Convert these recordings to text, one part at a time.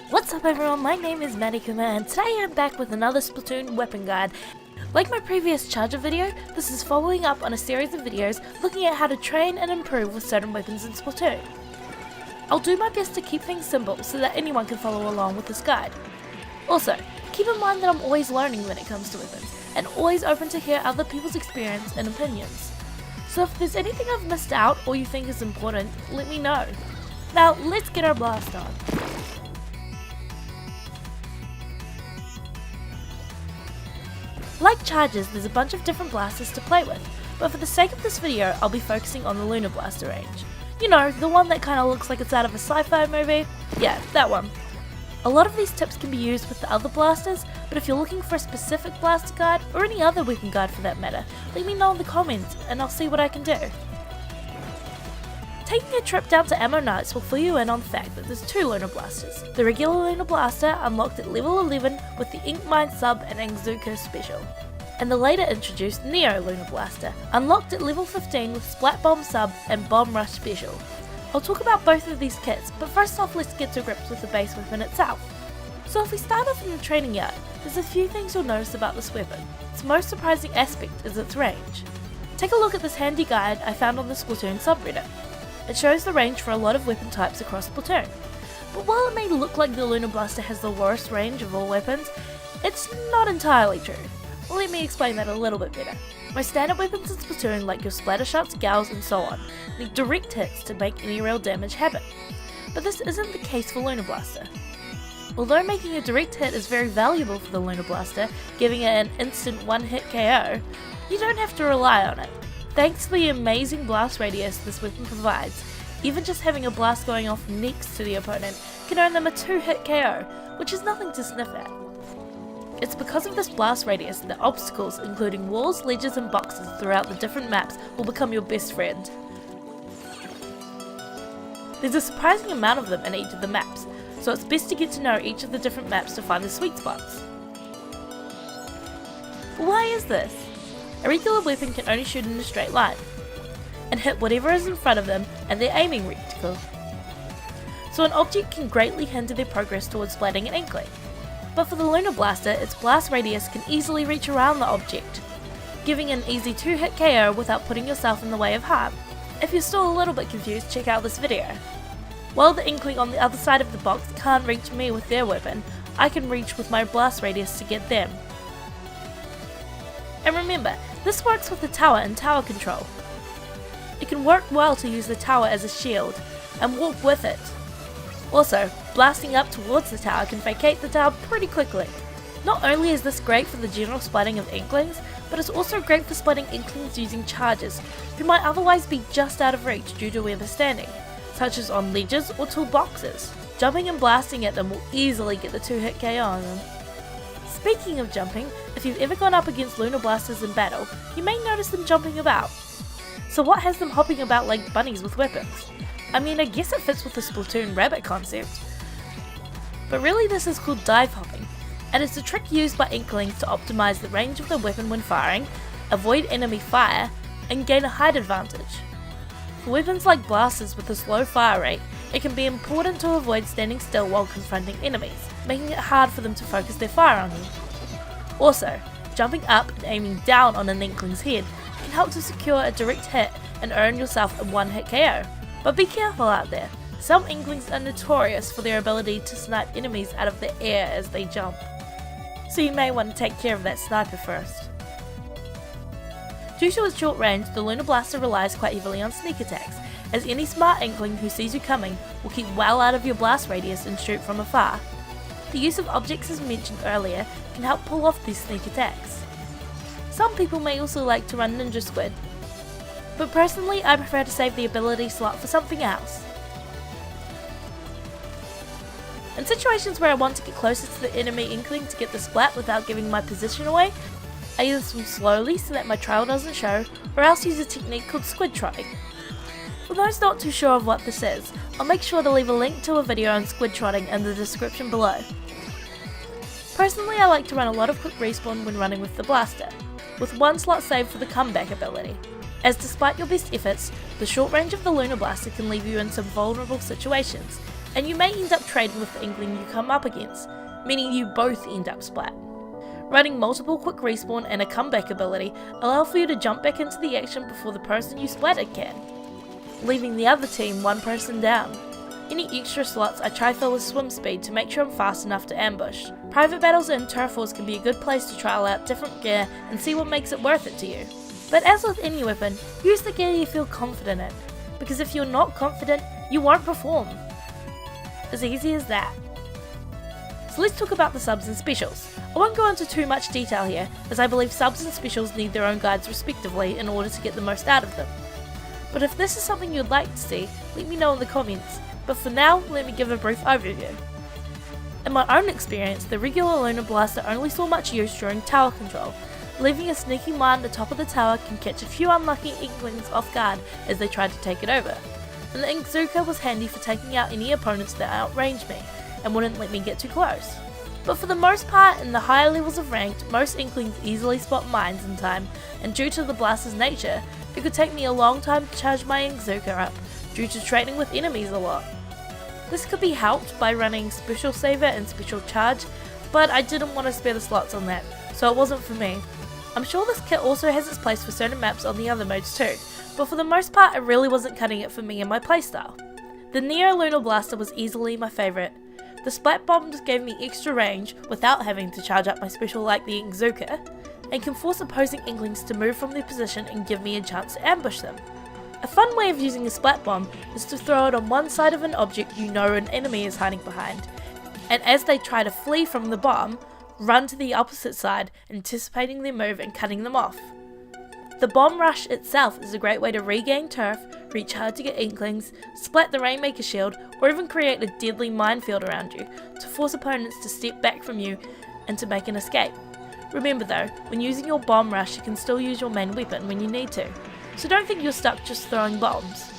What's up everyone, my name is Madikuma and today I'm back with another Splatoon weapon guide. Like my previous charger video, this is following up on a series of videos looking at how to train and improve with certain weapons in Splatoon. I'll do my best to keep things simple so that anyone can follow along with this guide. Also, keep in mind that I'm always learning when it comes to weapons and always open to hear other people's experience and opinions. So if there's anything I've missed out or you think is important, let me know. Now let's get our blast on. Like charges, there's a bunch of different blasters to play with, but for the sake of this video, I'll be focusing on the Lunar Blaster range. You know, the one that kinda looks like it's out of a sci-fi movie? Yeah, that one. A lot of these tips can be used with the other blasters, but if you're looking for a specific blaster guide, or any other weapon guide for that matter, let me know in the comments and I'll see what I can do. Taking a trip down to Ammo Nights will fill you in on the fact that there's two Lunar Blasters. The regular Lunar Blaster unlocked at level 11 with the Ink Mine Sub and NOQQYSC Special, and the later introduced Neo Lunar Blaster, unlocked at level 15 with Splat Bomb Sub and Bomb Rush Special. I'll talk about both of these kits, but first off let's get to grips with the base weapon itself. So if we start off in the training yard, there's a few things you'll notice about this weapon. Its most surprising aspect is its range. Take a look at this handy guide I found on the Splatoon subreddit. It shows the range for a lot of weapon types across Splatoon. But while it may look like the Lunar Blaster has the worst range of all weapons, it's not entirely true. Let me explain that a little bit better. Most standard weapons in Splatoon, like your splatter shots, gals and so on, need direct hits to make any real damage happen. But this isn't the case for Lunar Blaster. Although making a direct hit is very valuable for the Lunar Blaster, giving it an instant one-hit KO, you don't have to rely on it. Thanks to the amazing blast radius this weapon provides, even just having a blast going off next to the opponent can earn them a 2-hit KO, which is nothing to sniff at. It's because of this blast radius that obstacles including walls, ledges and boxes throughout the different maps will become your best friend. There's a surprising amount of them in each of the maps, so it's best to get to know each of the different maps to find the sweet spots. But why is this? A regular weapon can only shoot in a straight line, and hit whatever is in front of them and their aiming reticle. So an object can greatly hinder their progress towards splatting an inkling. But for the Lunar Blaster, its blast radius can easily reach around the object, giving an easy 2-hit KO without putting yourself in the way of harm. If you're still a little bit confused, check out this video. While the inkling on the other side of the box can't reach me with their weapon, I can reach with my blast radius to get them. And remember, this works with the tower and tower control. It can work well to use the tower as a shield, and walk with it. Also, blasting up towards the tower can vacate the tower pretty quickly. Not only is this great for the general splatting of inklings, but it's also great for splatting inklings using charges, who might otherwise be just out of reach due to where they're standing, such as on ledges or tall boxes. Jumping and blasting at them will easily get the 2-hit KO on them. Speaking of jumping, if you've ever gone up against Lunar Blasters in battle, you may notice them jumping about. So what has them hopping about like bunnies with weapons? I mean, I guess it fits with the Splatoon rabbit concept. But really this is called dive hopping, and it's a trick used by inklings to optimize the range of the weapon when firing, avoid enemy fire, and gain a height advantage. For weapons like blasters with a slow fire rate, it can be important to avoid standing still while confronting enemies, making it hard for them to focus their fire on you. Also, jumping up and aiming down on an inkling's head can help to secure a direct hit and earn yourself a 1-hit KO. But be careful out there, some inklings are notorious for their ability to snipe enemies out of the air as they jump, so you may want to take care of that sniper first. Due to its short range, the Lunar Blaster relies quite heavily on sneak attacks, as any smart inkling who sees you coming will keep well out of your blast radius and shoot from afar. The use of objects as mentioned earlier can help pull off these sneak attacks. Some people may also like to run Ninja Squid, but personally I prefer to save the ability slot for something else. In situations where I want to get closer to the enemy inkling to get the splat without giving my position away, I either swim slowly so that my trail doesn't show, or else use a technique called squid trotting. For those not too sure of what this is, I'll make sure to leave a link to a video on squid trotting in the description below. Personally I like to run a lot of quick respawn when running with the blaster, with one slot saved for the comeback ability, as despite your best efforts, the short range of the Lunar Blaster can leave you in some vulnerable situations, and you may end up trading with the Inkling you come up against, meaning you both end up splat. Running multiple quick respawn and a comeback ability allow for you to jump back into the action before the person you splatted can, leaving the other team one person down. Any extra slots I try fill with swim speed to make sure I'm fast enough to ambush. Private battles and turf wars can be a good place to trial out different gear and see what makes it worth it to you. But as with any weapon, use the gear you feel confident in, because if you're not confident, you won't perform. As easy as that. So let's talk about the subs and specials. I won't go into too much detail here, as I believe subs and specials need their own guides respectively in order to get the most out of them. But if this is something you'd like to see, let me know in the comments. But for now, let me give a brief overview. In my own experience, the regular Lunar Blaster only saw much use during tower control. Leaving a sneaky mine at the top of the tower can catch a few unlucky Inklings off guard as they try to take it over. And the Inkzooka was handy for taking out any opponents that outranged me, and wouldn't let me get too close. But for the most part, in the higher levels of ranked, most Inklings easily spot mines in time, and due to the Blaster's nature, it could take me a long time to charge my Inkzooka up, due to trading with enemies a lot. This could be helped by running Special Saver and Special Charge, but I didn't want to spare the slots on that, so it wasn't for me. I'm sure this kit also has its place for certain maps on the other modes too, but for the most part it really wasn't cutting it for me and my playstyle. The Neo Lunar Blaster was easily my favourite. The Splat Bombs gave me extra range without having to charge up my special like the Inkzooka, and can force opposing Inklings to move from their position and give me a chance to ambush them. A fun way of using a Splat Bomb is to throw it on one side of an object you know an enemy is hiding behind, and as they try to flee from the bomb, run to the opposite side, anticipating their move and cutting them off. The bomb rush itself is a great way to regain turf, reach hard to get Inklings, splat the Rainmaker shield, or even create a deadly minefield around you to force opponents to step back from you and to make an escape. Remember though, when using your bomb rush you can still use your main weapon when you need to, so don't think you're stuck just throwing bombs.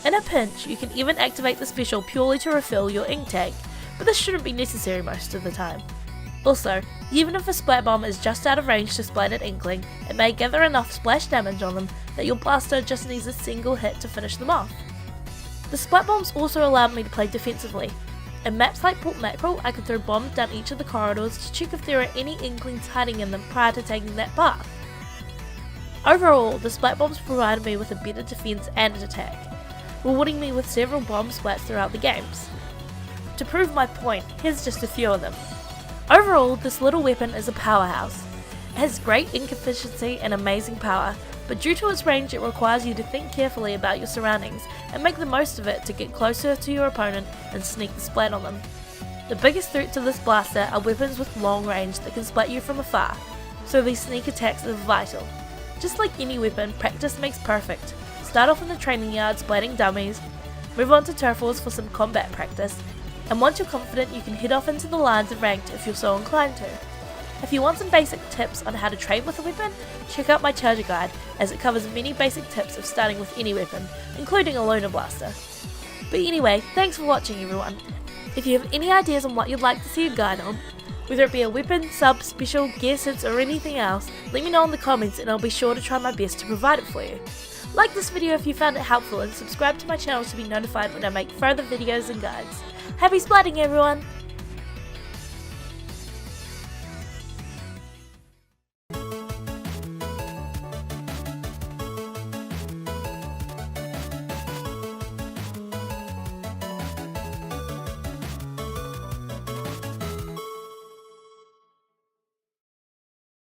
In a pinch, you can even activate the special purely to refill your ink tank, but this shouldn't be necessary most of the time. Also, even if a Splat Bomb is just out of range to splat an Inkling, it may gather enough splash damage on them that your blaster just needs a single hit to finish them off. The Splat Bombs also allowed me to play defensively. In maps like Port Mackerel, I could throw bombs down each of the corridors to check if there are any Inklings hiding in them prior to taking that path. Overall, the Splat Bombs provided me with a better defense and attack, rewarding me with several bomb splats throughout the games. To prove my point, here's just a few of them. Overall, this little weapon is a powerhouse. It has great ink efficiency and amazing power, but due to its range it requires you to think carefully about your surroundings and make the most of it to get closer to your opponent and sneak the splat on them. The biggest threat to this blaster are weapons with long range that can splat you from afar, so these sneak attacks are vital. Just like any weapon, practice makes perfect. Start off in the training yard splatting dummies, move on to turf wars for some combat practice, and once you're confident you can head off into the lines of ranked if you're so inclined to. If you want some basic tips on how to trade with a weapon, check out my charger guide as it covers many basic tips of starting with any weapon, including a Lunar Blaster. But anyway, thanks for watching everyone. If you have any ideas on what you'd like to see a guide on, whether it be a weapon, sub, special, gear sets or anything else, let me know in the comments and I'll be sure to try my best to provide it for you. Like this video if you found it helpful and subscribe to my channel to be notified when I make further videos and guides. Happy splatting everyone!